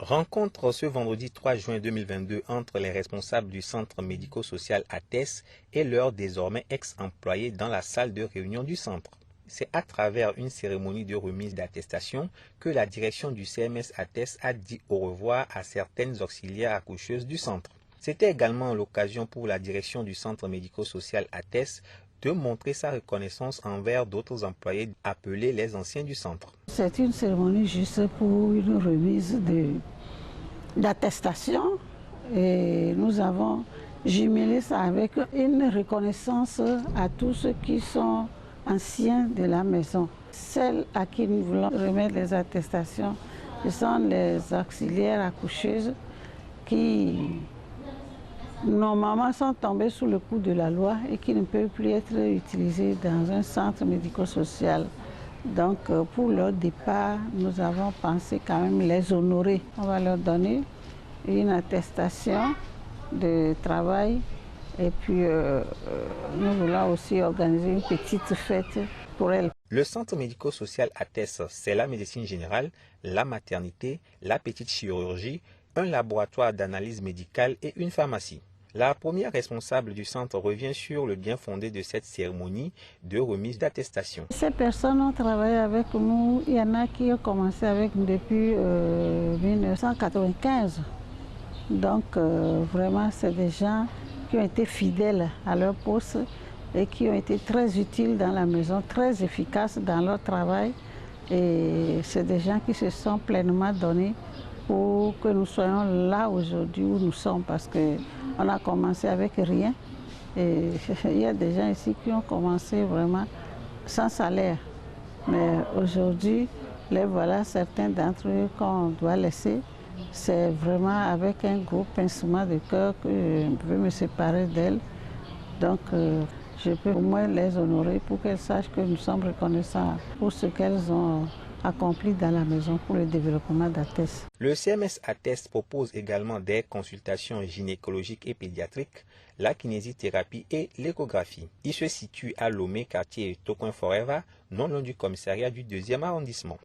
Rencontre ce vendredi 3 juin 2022 entre les responsables du centre médico-social ATES et leurs désormais ex-employés dans la salle de réunion du centre. C'est à travers une cérémonie de remise d'attestation que la direction du CMS ATES a dit au revoir à certaines auxiliaires accoucheuses du centre. C'était également l'occasion pour la direction du centre médico-social ATES de montrer sa reconnaissance envers d'autres employés appelés les anciens du centre. C'est une cérémonie juste pour une remise d'attestation et nous avons jumelé ça avec une reconnaissance à tous ceux qui sont anciens de la maison. Celles à qui nous voulons remettre les attestations, ce sont les auxiliaires accoucheuses qui normalement sont tombées sous le coup de la loi et qui ne peuvent plus être utilisées dans un centre médico-social. Donc pour leur départ, nous avons pensé quand même les honorer. On va leur donner une attestation de travail et puis nous voulons aussi organiser une petite fête pour elles. Le centre médico-social ATES, c'est la médecine générale, la maternité, la petite chirurgie, un laboratoire d'analyse médicale et une pharmacie. La première responsable du centre revient sur le bien fondé de cette cérémonie de remise d'attestation. Ces personnes ont travaillé avec nous, il y en a qui ont commencé avec nous depuis 1995. Donc vraiment c'est des gens qui ont été fidèles à leur poste et qui ont été très utiles dans la maison, très efficaces dans leur travail. Et c'est des gens qui se sont pleinement donnés pour que nous soyons là aujourd'hui où nous sommes, parce qu'on a commencé avec rien. Et il y a des gens ici qui ont commencé vraiment sans salaire. Mais aujourd'hui, les voilà certains d'entre eux qu'on doit laisser. C'est vraiment avec un gros pincement de cœur que je veux me séparer d'elles. Donc je peux au moins les honorer pour qu'elles sachent que nous sommes reconnaissants pour ce qu'elles ont accompli dans la maison pour le développement d'ATES. Le CMS ATES propose également des consultations gynécologiques et pédiatriques, la kinésithérapie et l'échographie. Il se situe à Lomé, quartier Tocoin Forever, non loin du commissariat du 2e arrondissement.